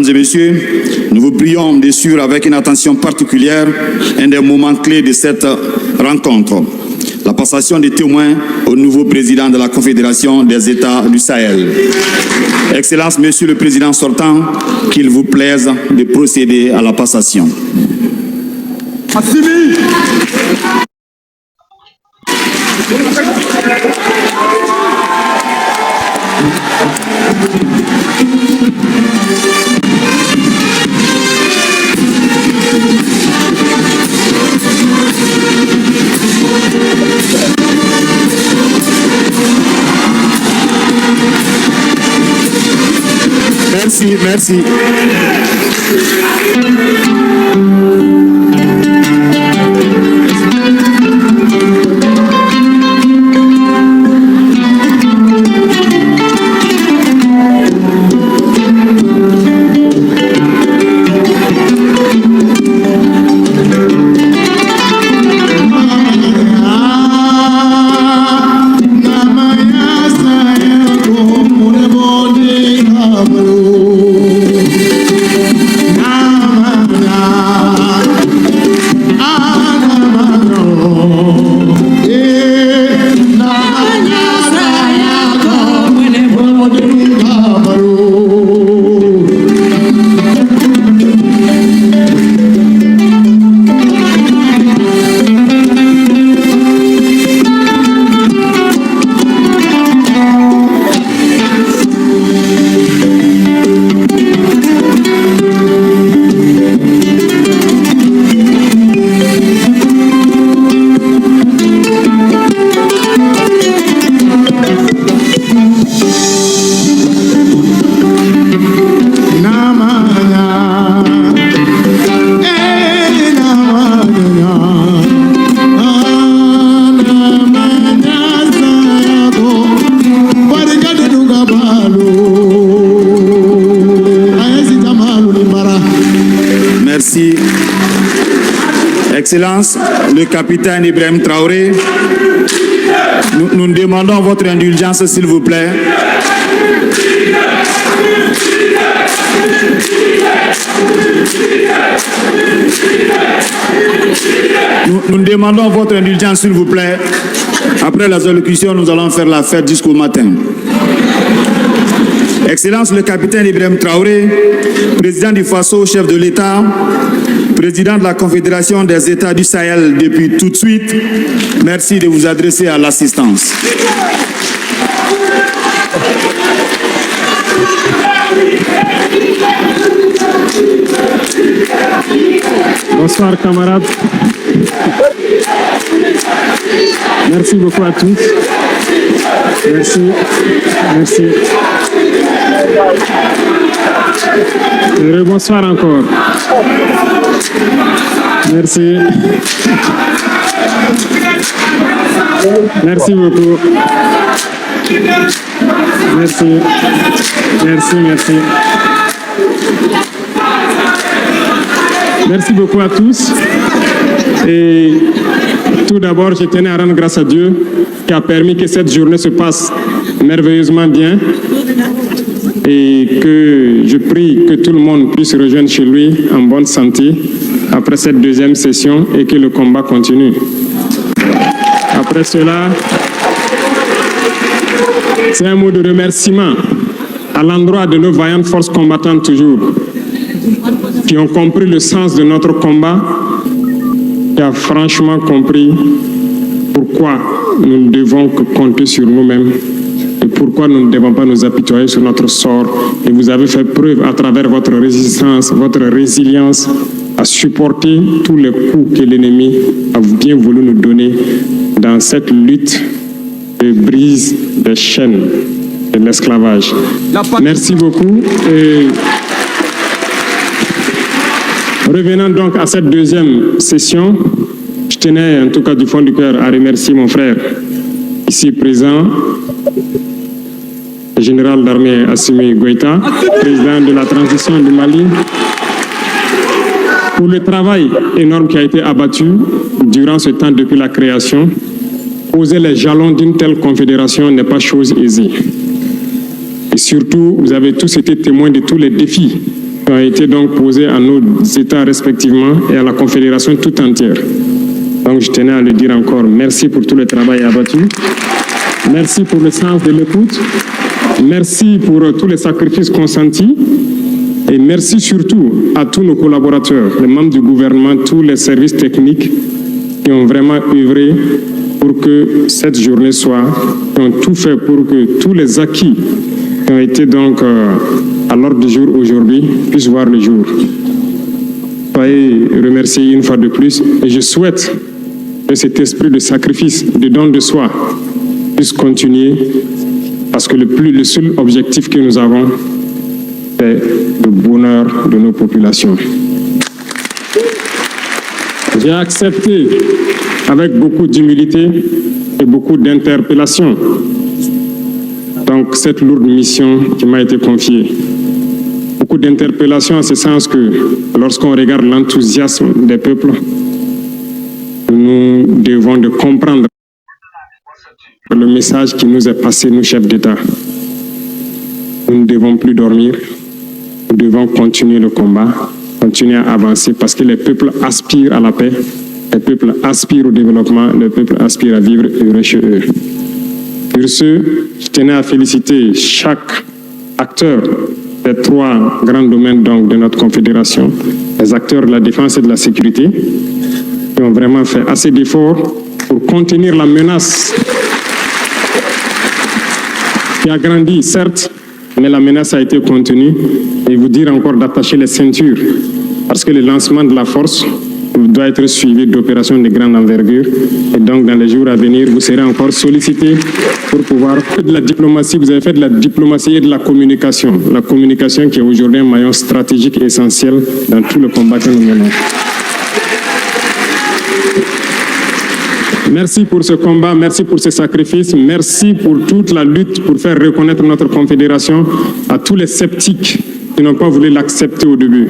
et messieurs, nous vous prions de suivre avec une attention particulière un des moments clés de cette rencontre, la passation des témoins au nouveau président de la Confédération des États du Sahel. Excellence, Monsieur le Président sortant, qu'il vous plaise de procéder à la passation. Merci, merci. Merci. Excellence, le capitaine Ibrahim Traoré, nous demandons votre indulgence, s'il vous plaît. Nous demandons votre indulgence, s'il vous plaît. Après la allocutions, nous allons faire la fête jusqu'au matin. Excellence, le capitaine Ibrahim Traoré, président du FASO, chef de l'État, président de la Confédération des États du Sahel depuis tout de suite, merci de vous adresser à l'assistance. Bonsoir camarades. Merci beaucoup à tous. Merci. Merci. Bonsoir encore. Merci. Merci beaucoup. Merci. Merci, merci. Merci beaucoup à tous. Et tout d'abord, je tenais à rendre grâce à Dieu qui a permis que cette journée se passe merveilleusement bien et que je prie que tout le monde puisse rejoindre chez lui en bonne santé après cette deuxième session et que le combat continue. Après cela, c'est un mot de remerciement à l'endroit de nos vaillantes forces combattantes toujours, qui ont compris le sens de notre combat, qui ont franchement compris pourquoi nous ne devons que compter sur nous-mêmes et pourquoi nous ne devons pas nous apitoyer sur notre sort. Et vous avez fait preuve à travers votre résistance, votre résilience, à supporter tous les coups que l'ennemi a bien voulu nous donner dans cette lutte de brise des chaînes de l'esclavage. Merci beaucoup. Et revenant donc à cette deuxième session, je tenais en tout cas du fond du cœur à remercier mon frère ici présent, le général d'armée Assimi Goïta, président de la transition du Mali, pour le travail énorme qui a été abattu durant ce temps depuis la création. Poser les jalons d'une telle confédération n'est pas chose aisée. Et surtout, vous avez tous été témoins de tous les défis qui ont été donc posées à nos États respectivement et à la Confédération tout entière. Donc je tenais à le dire encore, merci pour tout le travail abattu, merci pour le sens de l'écoute, merci pour tous les sacrifices consentis et merci surtout à tous nos collaborateurs, les membres du gouvernement, tous les services techniques qui ont vraiment œuvré pour que cette journée soit, qui ont tout fait pour que tous les acquis qui ont été donc à l'ordre du jour aujourd'hui puissent voir le jour. Soyez remerciés une fois de plus et je souhaite que cet esprit de sacrifice, de don de soi puisse continuer parce que le seul objectif que nous avons, c'est le bonheur de nos populations. J'ai accepté avec beaucoup d'humilité et beaucoup d'interpellation donc cette lourde mission qui m'a été confiée. Beaucoup d'interpellations en ce sens que lorsqu'on regarde l'enthousiasme des peuples, nous devons de comprendre le message qui nous est passé, nous chefs d'État. Nous ne devons plus dormir, nous devons continuer le combat, continuer à avancer parce que les peuples aspirent à la paix, les peuples aspirent au développement, les peuples aspirent à vivre heureux chez eux. Sur ce, je tenais à féliciter chaque acteur des trois grands domaines donc, de notre confédération, les acteurs de la défense et de la sécurité, qui ont vraiment fait assez d'efforts pour contenir la menace qui a grandi, certes, mais la menace a été contenue. Et vous dire encore d'attacher les ceintures, parce que le lancement de la force doit être suivi d'opérations de grande envergure. Et donc, dans les jours à venir, vous serez encore sollicités pour pouvoir faire de la diplomatie. Vous avez fait de la diplomatie et de la communication. La communication qui est aujourd'hui un maillon stratégique et essentiel dans tout le combat que nous menons. Merci pour ce combat, merci pour ce sacrifice, merci pour toute la lutte pour faire reconnaître notre confédération à tous les sceptiques qui n'ont pas voulu l'accepter au début.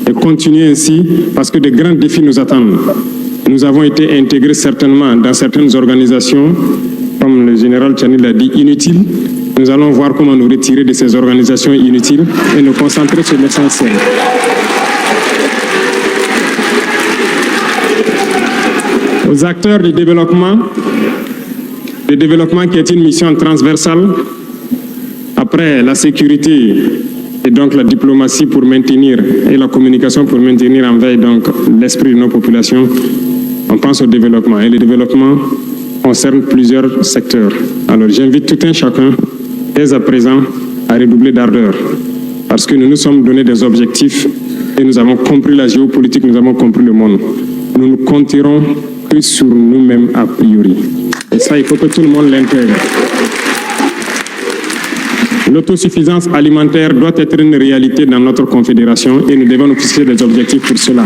Et continuer ainsi parce que de grands défis nous attendent. Nous avons été intégrés certainement dans certaines organisations, comme le général Tchani l'a dit, inutiles. Nous allons voir comment nous retirer de ces organisations inutiles et nous concentrer sur l'essentiel. Aux acteurs du développement qui est une mission transversale, après la sécurité et donc la diplomatie pour maintenir et la communication pour maintenir en veille donc l'esprit de nos populations, on pense au développement. Et le développement concerne plusieurs secteurs. Alors j'invite tout un chacun, dès à présent, à redoubler d'ardeur. Parce que nous nous sommes donné des objectifs et nous avons compris la géopolitique, nous avons compris le monde. Nous ne compterons que sur nous-mêmes a priori. Et ça, il faut que tout le monde l'intègre. L'autosuffisance alimentaire doit être une réalité dans notre confédération et nous devons nous fixer des objectifs pour cela.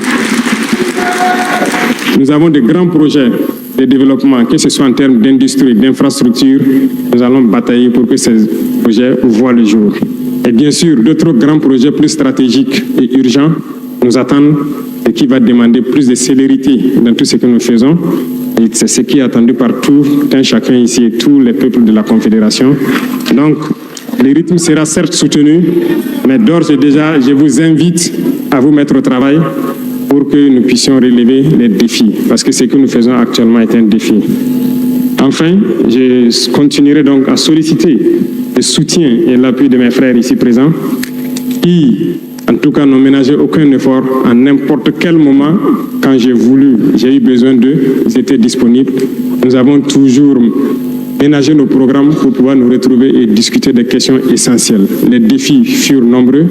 Nous avons de grands projets de développement, que ce soit en termes d'industrie, d'infrastructure. Nous allons batailler pour que ces projets voient le jour. Et bien sûr, d'autres grands projets plus stratégiques et urgents nous attendent et qui va demander plus de célérité dans tout ce que nous faisons. Et c'est ce qui est attendu par tout un chacun ici et tous les peuples de la Confédération. Donc, le rythme sera certes soutenu, mais d'ores et déjà, je vous invite à vous mettre au travail pour que nous puissions relever les défis, parce que ce que nous faisons actuellement est un défi. Enfin, je continuerai donc à solliciter le soutien et l'appui de mes frères ici présents, qui, en tout cas, n'ont ménagé aucun effort à n'importe quel moment. Quand j'ai eu besoin d'eux, ils étaient disponibles. Nous avons toujours ménagé nos programmes pour pouvoir nous retrouver et discuter des questions essentielles. Les défis furent nombreux.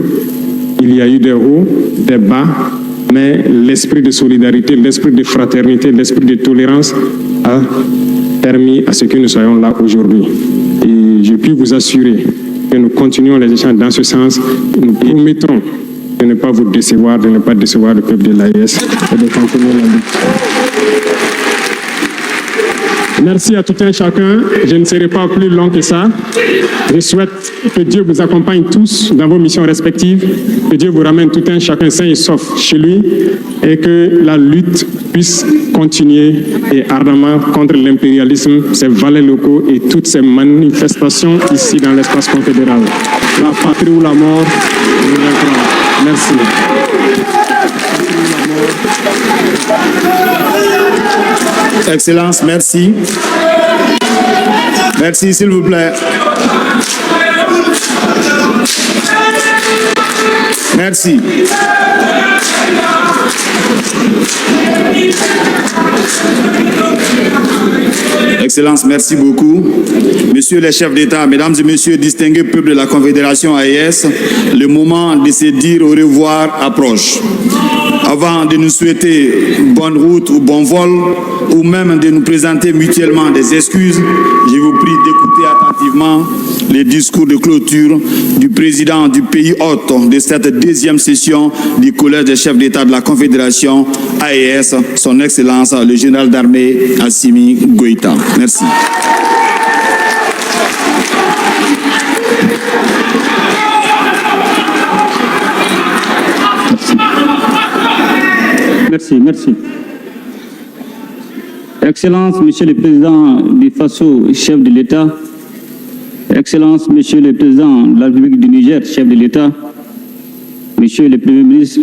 Il y a eu des hauts, des bas, mais l'esprit de solidarité, l'esprit de fraternité, l'esprit de tolérance a permis à ce que nous soyons là aujourd'hui. Et je puis vous assurer que nous continuons les échanges dans ce sens. Nous promettons de ne pas vous décevoir, de ne pas décevoir le peuple de l'AES et de continuer la lutte. Merci à tout un chacun. Je ne serai pas plus long que ça. Je souhaite que Dieu vous accompagne tous dans vos missions respectives, que Dieu vous ramène tout un chacun sain et sauf chez lui, et que la lutte puisse continuer et ardemment contre l'impérialisme, ses valets locaux et toutes ces manifestations ici dans l'espace confédéral. La patrie ou la mort, nous vaincrons. Merci. Excellence, merci. Merci, s'il vous plaît. Merci. Excellence, merci beaucoup. Messieurs les chefs d'État, mesdames et messieurs, distingués peuple de la Confédération AES, le moment de se dire au revoir approche. Avant de nous souhaiter bonne route ou bon vol, ou même de nous présenter mutuellement des excuses, je vous prie d'écouter attentivement les discours de clôture du président du pays hôte de cette deuxième session du Collège des chefs d'État de la Confédération AES, son Excellence le général d'armée Assimi Goïta. Merci. Merci. Excellence, Monsieur le Président du FASO, chef de l'État. Excellence, Monsieur le Président de la République du Niger, chef de l'État. Monsieur le Premier ministre,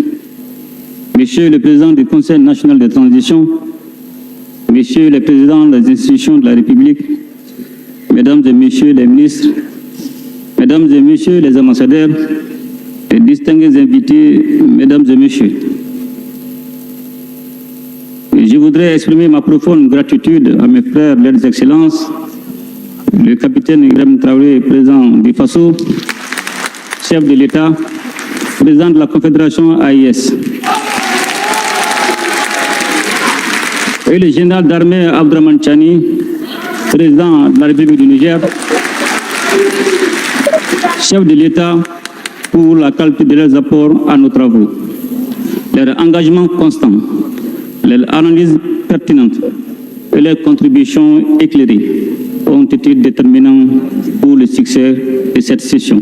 Monsieur le Président du Conseil national de transition, Monsieur le Président des institutions de la République, Mesdames et Messieurs les ministres, Mesdames et Messieurs les ambassadeurs, et distingués invités, Mesdames et Messieurs. Je voudrais exprimer ma profonde gratitude à mes frères, leurs excellences, le capitaine Ibrahim Traoré, président du FASO, chef de l'État, président de la Confédération AES, et le général d'armée Abdraman Chani, président de la République du Niger, chef de l'État, pour la qualité de leurs apports à nos travaux, leur engagement constant, leur analyse pertinente et leurs contributions éclairées ont été déterminants pour le succès de cette session.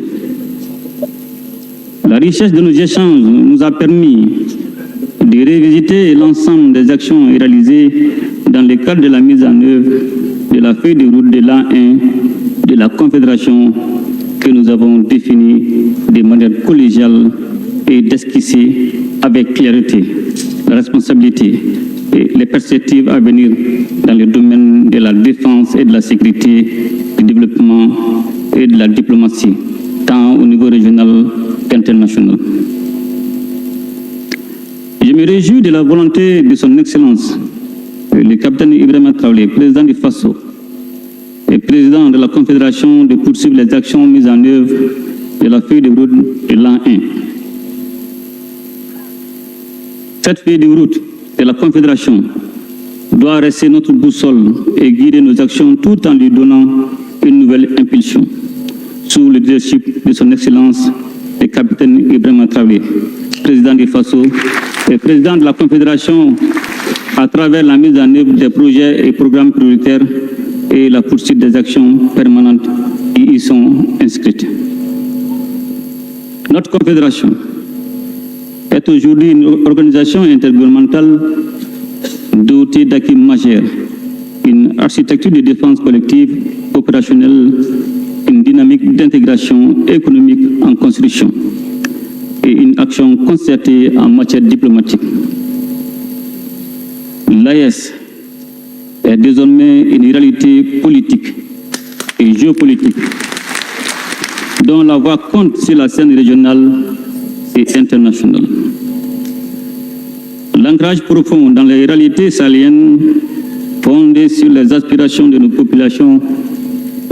La richesse de nos échanges nous a permis de revisiter l'ensemble des actions réalisées dans le cadre de la mise en œuvre de la feuille de route de l'an 1 de la Confédération que nous avons définie de manière collégiale et d'esquisser avec clarté la responsabilité et les perspectives à venir dans le domaine de la défense et de la sécurité, du développement et de la diplomatie, tant au niveau régional qu'international. Je me réjouis de la volonté de son Excellence, le capitaine Ibrahim Traoré, président du FASO et président de la Confédération, de poursuivre les actions mises en œuvre de la feuille de route de l'an 1. Cette feuille de route de la Confédération doit rester notre boussole et guider nos actions tout en lui donnant une nouvelle impulsion. Sous le leadership de son Excellence, le capitaine Ibrahim Traoré, président du FASO et président de la Confédération, à travers la mise en œuvre des projets et programmes prioritaires et la poursuite des actions permanentes qui y sont inscrites. Notre Confédération est aujourd'hui une organisation intergouvernementale dotée d'acquis majeurs, une architecture de défense collective opérationnelle, une dynamique d'intégration économique en construction et une action concertée en matière diplomatique. L'AES est désormais une réalité politique et géopolitique dont la voix compte sur la scène régionale et internationale. L'ancrage profond dans les réalités sahéliennes, fondé sur les aspirations de nos populations,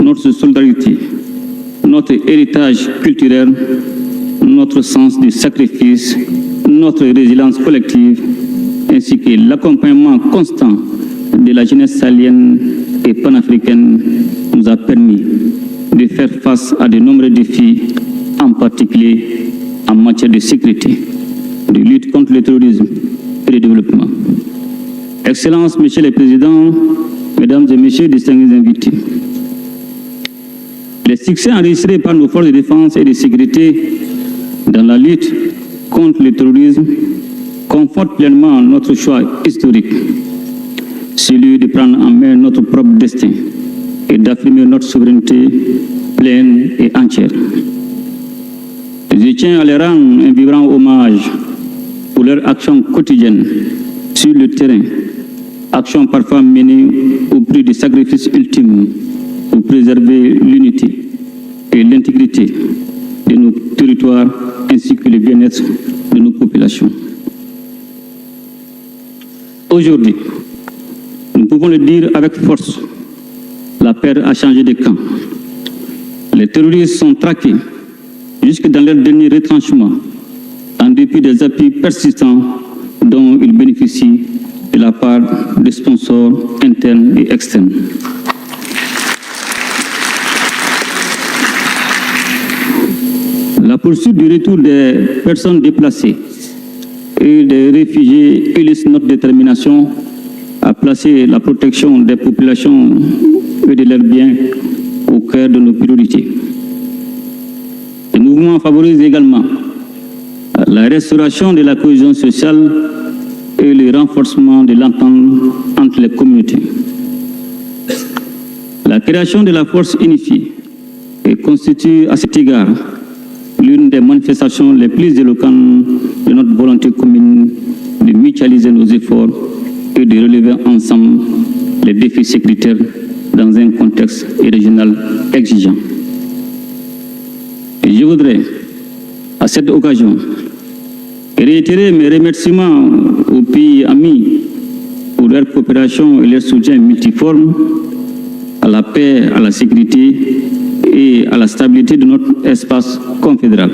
notre solidarité, notre héritage culturel, notre sens du sacrifice, notre résilience collective, ainsi que l'accompagnement constant de la jeunesse sahélienne et panafricaine nous a permis de faire face à de nombreux défis, en particulier en matière de sécurité, de lutte contre le terrorisme et de développement. Excellences, Monsieur le Président, Mesdames et Messieurs, distingués invités, les succès enregistrés par nos forces de défense et de sécurité dans la lutte contre le terrorisme conforte pleinement notre choix historique, celui de prendre en main notre propre destin et d'affirmer notre souveraineté pleine et entière. Je tiens à leur rendre un vibrant hommage pour leur action quotidienne sur le terrain, action parfois menée au prix du sacrifice ultime pour préserver l'unité et l'intégrité de nos territoires ainsi que le bien-être de nos populations. Aujourd'hui, nous pouvons le dire avec force, la paix a changé de camp. Les terroristes sont traqués jusque dans leur dernier retranchement, en dépit des appuis persistants dont ils bénéficient de la part des sponsors internes et externes. La poursuite du retour des personnes déplacées et des réfugiés illustre notre détermination à placer la protection des populations et de leurs biens au cœur de nos priorités. Le mouvement favorise également la restauration de la cohésion sociale et le renforcement de l'entente entre les communautés. La création de la force unifiée constitue à cet égard l'une des manifestations les plus éloquentes de notre volonté commune de mutualiser nos efforts et de relever ensemble les défis sécuritaires dans un contexte régional exigeant. Et je voudrais, à cette occasion, réitérer mes remerciements aux pays amis pour leur coopération et leur soutien multiforme à la paix, à la sécurité et à la stabilité de notre espace confédéral.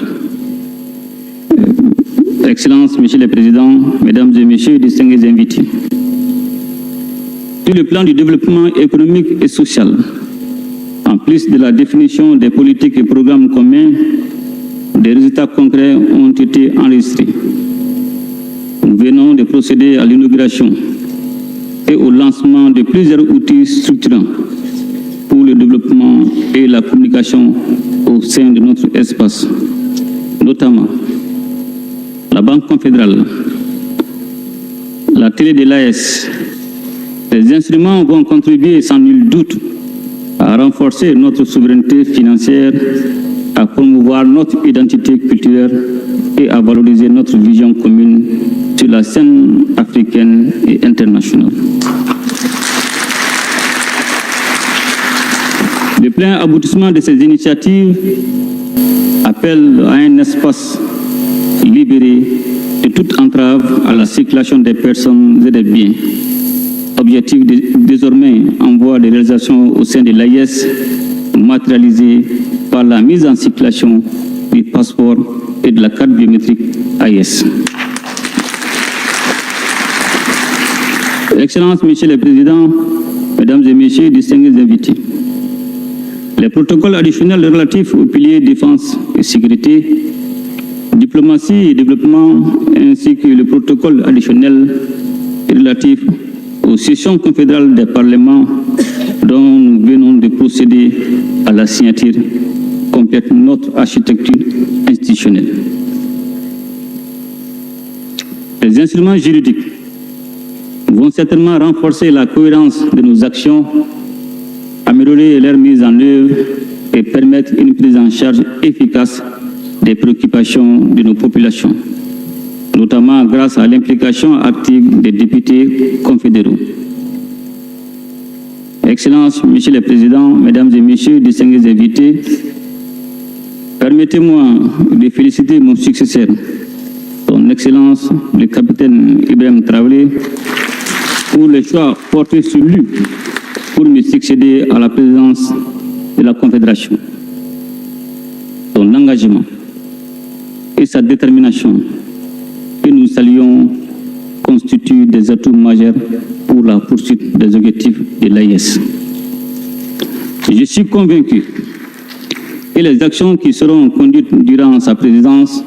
Excellences, Monsieur le Président, Mesdames et Messieurs, distingués invités. Sur le plan du développement économique et social, en plus de la définition des politiques et programmes communs, des résultats concrets ont été enregistrés. Nous venons de procéder à l'inauguration et au lancement de plusieurs outils structurants pour le développement et la communication au sein de notre espace, notamment la Banque confédérale, la télé de l'AS. Ces instruments vont contribuer sans nul doute à renforcer notre souveraineté financière, à promouvoir notre identité culturelle et à valoriser notre vision commune sur la scène africaine et internationale. Le plein aboutissement de ces initiatives appelle à un espace libéré de toute entrave à la circulation des personnes et des biens. Objectif désormais en voie de réalisation au sein de l'AIS, matérialisé par la mise en circulation du passeport et de la carte biométrique AIS. Excellences, Monsieur le Président, Mesdames et Messieurs, distingués invités. Les protocoles additionnels relatifs aux piliers défense et sécurité, diplomatie et développement, ainsi que le protocole additionnel relatif aux sessions confédérales des parlements dont nous venons de procéder à la signature complète notre architecture institutionnelle. Les instruments juridiques vont certainement renforcer la cohérence de nos actions, améliorer leur mise en œuvre et permettre une prise en charge efficace des préoccupations de nos populations, notamment grâce à l'implication active des députés confédéraux. Excellences, Monsieur le Président, Mesdames et Messieurs, distingués invités, permettez-moi de féliciter mon successeur, Son Excellence le capitaine Ibrahim Traoré, pour le choix porté sur lui pour me succéder à la présidence de la Confédération. Son engagement et sa détermination que nous saluons constituent des atouts majeurs pour la poursuite des objectifs de l'AIS. Je suis convaincu que les actions qui seront conduites durant sa présidence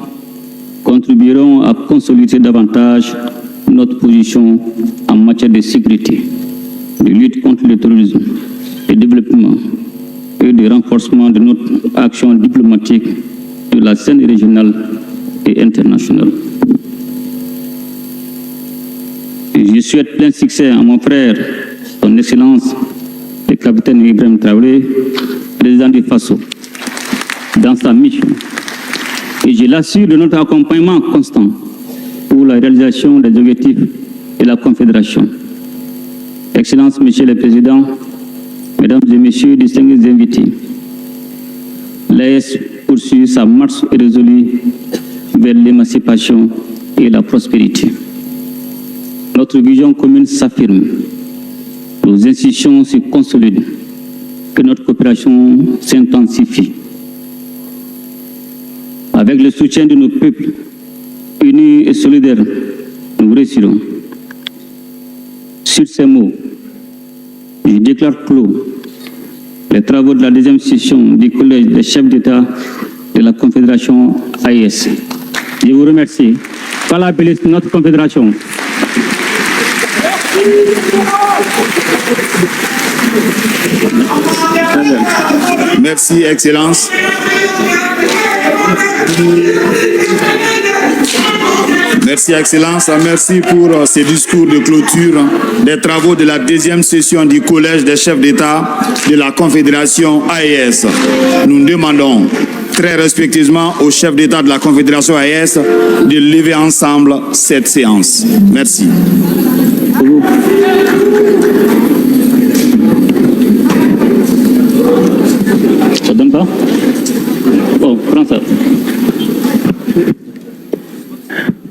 contribueront à consolider davantage notre position en matière de sécurité, de lutte contre le terrorisme, de développement et de renforcement de notre action diplomatique sur la scène régionale et internationale. Je souhaite plein succès à mon frère, son Excellence, le capitaine Ibrahim Traoré, président du FASO, dans sa mission. Et je l'assure de notre accompagnement constant pour la réalisation des objectifs de la Confédération. Excellences, Monsieur le Président, Mesdames et Messieurs, distingués invités, l'AES poursuit sa marche résolue vers l'émancipation et la prospérité. Notre vision commune s'affirme, nos institutions se consolident, que notre coopération s'intensifie. Avec le soutien de nos peuples, unis et solidaires, nous réussirons. Sur ces mots, je déclare clos les travaux de la deuxième session du Collège des chefs d'État de la Confédération AES. Je vous remercie. Voilà notre Confédération. Merci, Excellence. Merci, Excellence. Merci pour ces discours de clôture des travaux de la deuxième session du Collège des chefs d'État de la Confédération AES. Nous demandons très respectueusement au chef d'État de la Confédération AES de lever ensemble cette séance. Merci. Ça donne pas? Bon, prends ça.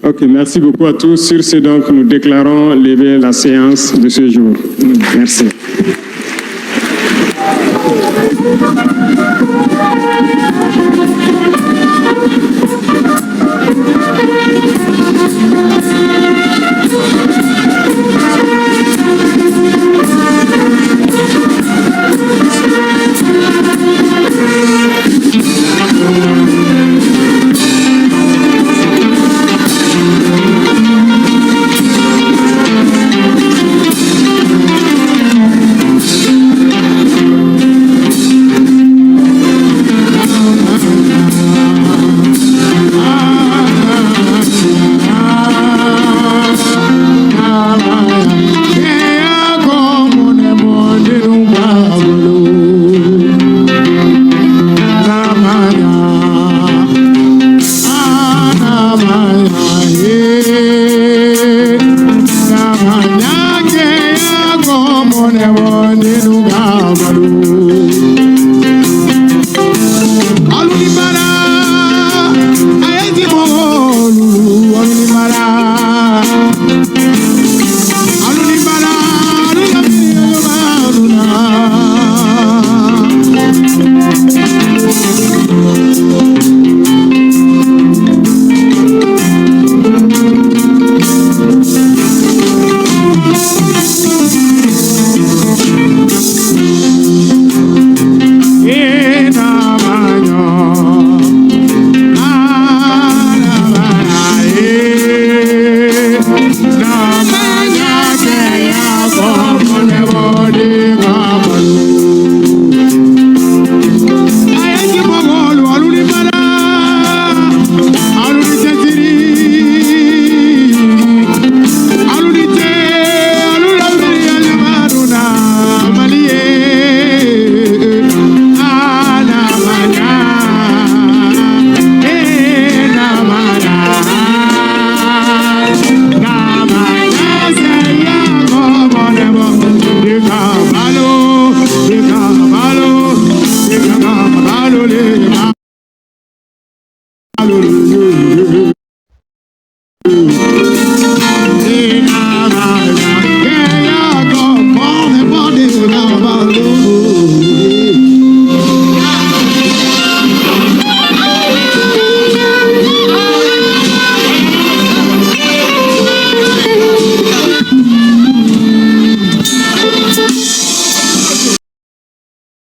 Ok, merci beaucoup à tous. Sur ce, donc, nous déclarons lever la séance de ce jour. Merci.